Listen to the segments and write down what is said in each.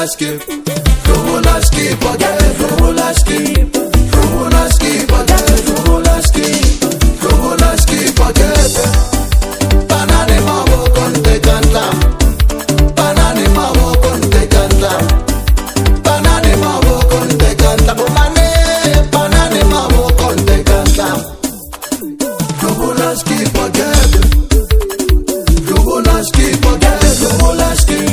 skip, Rubula skip again, Rubula skip, Rubula skip again, Rubula skip, Rubula skip again. Banane mawo konte kanta, banane mawo konte kanta, banane mawo konte kanta, banane mawo konte kanta. Rubula skip again, Rubula skip again, Rubula skip.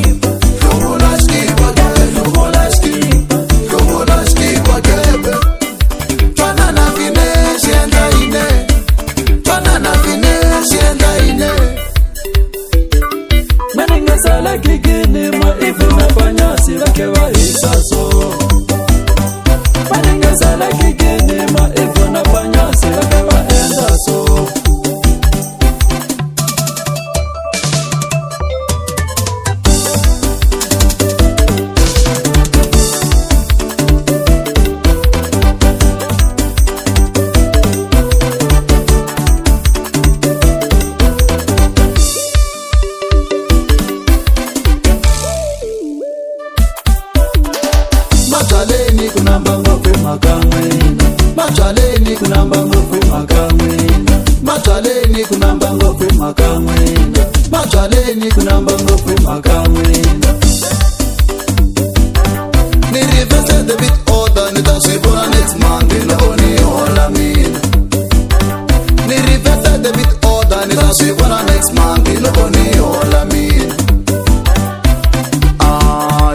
Machaleni kunamba ngopwe makamwina, machaleni kunamba ngopwe makamwina, machaleni kunamba ngopwe makamwina, machaleni kunamba ngopwe makamwina. Nirivese the bit order nitasibona next Monday no oni hola mina. Nirivese the bit order nitasibona next Monday no oni hola mina.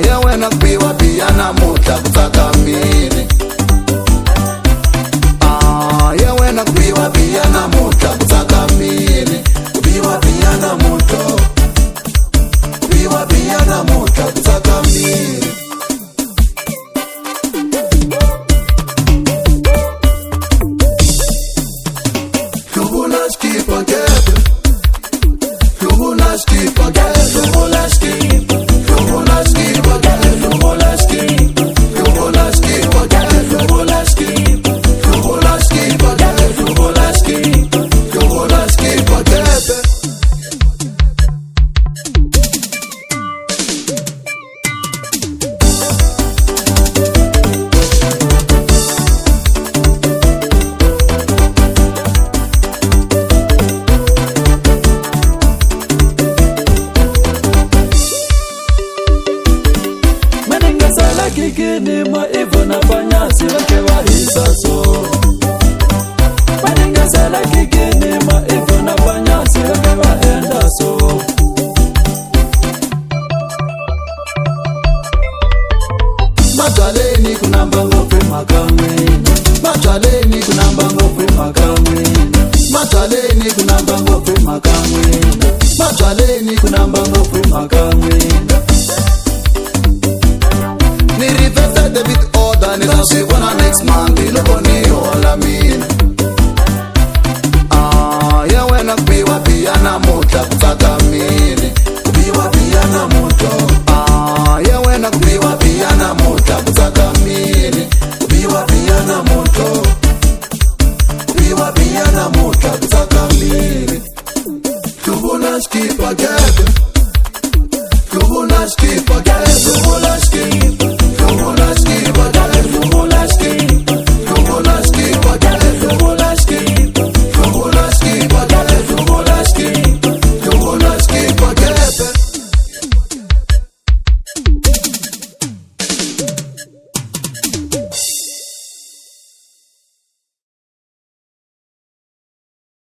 Ya wena kubiwa biyana muta kutaka mini. Ya wena kubiwa biyana muta kutaka mini. Kubiwa biyana muto, kubiwa biyana muta kutaka mini. Rubula skip again, Rubula skip again, Rubula skip, Rubula skip again, Rubula skip, Rubula skip again, Rubula skip, Rubula skip again, Rubula skip, Rubula skip again. Kikini maivo na panyasi wake wa hisaso. Maningasela kikini maivo na panyasi wake wa endaso. Machaleni kunamba ngopwe makamwina, machaleni kunamba ngopwe makamwina, machaleni kunamba ngopwe makamwina, machaleni kunamba ngopwe makamwina. Nirivese the bit order nitasibona next Monday no oni hola mina. Ya wena kubiwa biyana muta kutaka mini. Kubiwa biyana muto. Ya wena kubiwa biyana muta kutaka mini. Kubiwa biyana muto, kubiwa biyana muta kutaka mini. Rubula skip again, Rubula skip